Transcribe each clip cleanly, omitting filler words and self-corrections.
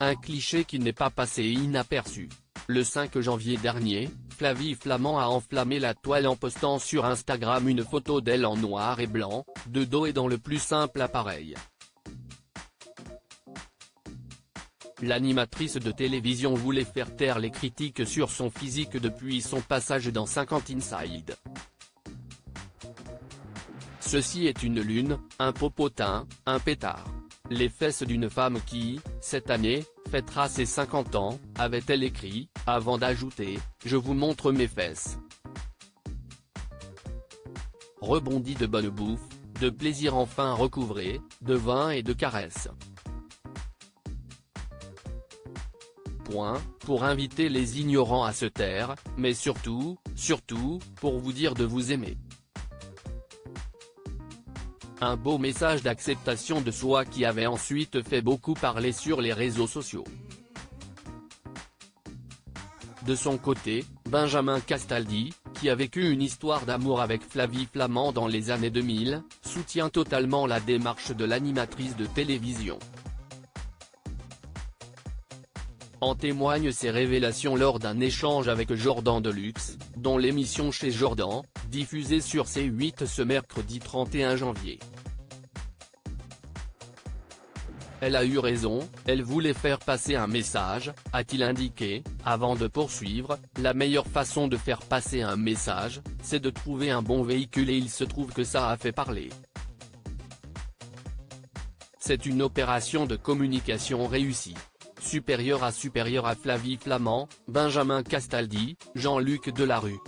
Un cliché qui n'est pas passé inaperçu. Le 5 janvier dernier, Flavie Flament a enflammé la toile en postant sur Instagram une photo d'elle en noir et blanc, de dos et dans le plus simple appareil. L'animatrice de télévision voulait faire taire les critiques sur son physique depuis son passage dans 50 Inside. Ceci est une lune, un popotin, un pétard. Les fesses d'une femme qui, cette année, fêtera ses 50 ans, avait-elle écrit, avant d'ajouter « Je vous montre mes fesses ». Rebondit de bonne bouffe, de plaisir enfin recouvré, de vin et de caresses. Pour inviter les ignorants à se taire, mais surtout, pour vous dire de vous aimer. Un beau message d'acceptation de soi qui avait ensuite fait beaucoup parler sur les réseaux sociaux. De son côté, Benjamin Castaldi, qui a vécu une histoire d'amour avec Flavie Flament dans les années 2000, soutient totalement la démarche de l'animatrice de télévision. En témoignent ses révélations lors d'un échange avec Jordan Deluxe, dont l'émission Chez Jordan, diffusée sur C8 ce mercredi 31 janvier. Elle a eu raison, elle voulait faire passer un message, a-t-il indiqué, avant de poursuivre, la meilleure façon de faire passer un message, c'est de trouver un bon véhicule et il se trouve que ça a fait parler. C'est une opération de communication réussie. Supérieur à Flavie Flament, Benjamin Castaldi, Jean-Luc Delarue.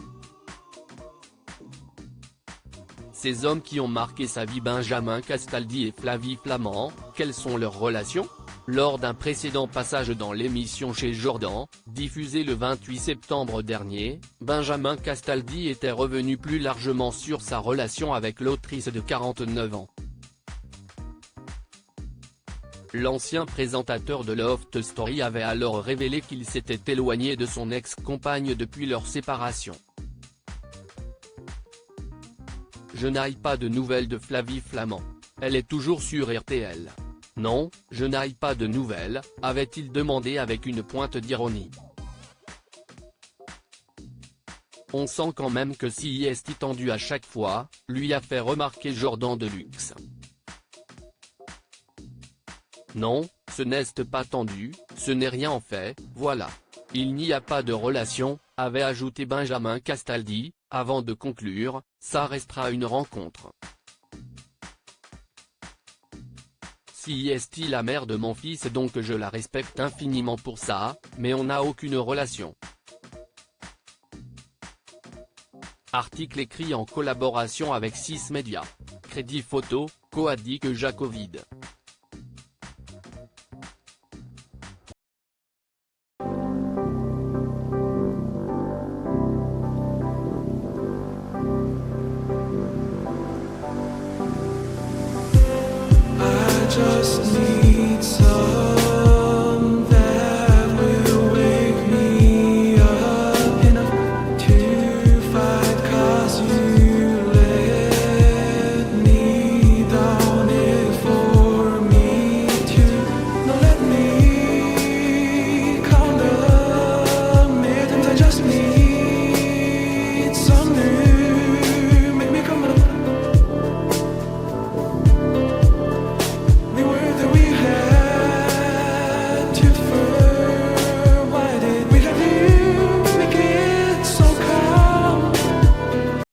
Ces hommes qui ont marqué sa vie. Benjamin Castaldi et Flavie Flament, quelles sont leurs relations? Lors d'un précédent passage dans l'émission Chez Jordan, diffusée le 28 septembre dernier, Benjamin Castaldi était revenu plus largement sur sa relation avec l'autrice de 49 ans. L'ancien présentateur de Loft Story avait alors révélé qu'il s'était éloigné de son ex-compagne depuis leur séparation. Je n'aille pas de nouvelles de Flavie Flament. Elle est toujours sur RTL. Non, je n'aille pas de nouvelles, avait-il demandé avec une pointe d'ironie. On sent quand même que si est tendu à chaque fois, lui a fait remarquer Jordan Deluxe. Non, ce n'est pas tendu, ce n'est rien en fait, voilà. Il n'y a pas de relation, avait ajouté Benjamin Castaldi, avant de conclure, ça restera une rencontre. Si est la mère de mon fils donc je la respecte infiniment pour ça, mais on n'a aucune relation. Article écrit en collaboration avec 6 médias. Crédit photo, Coadic Jacovid. Just need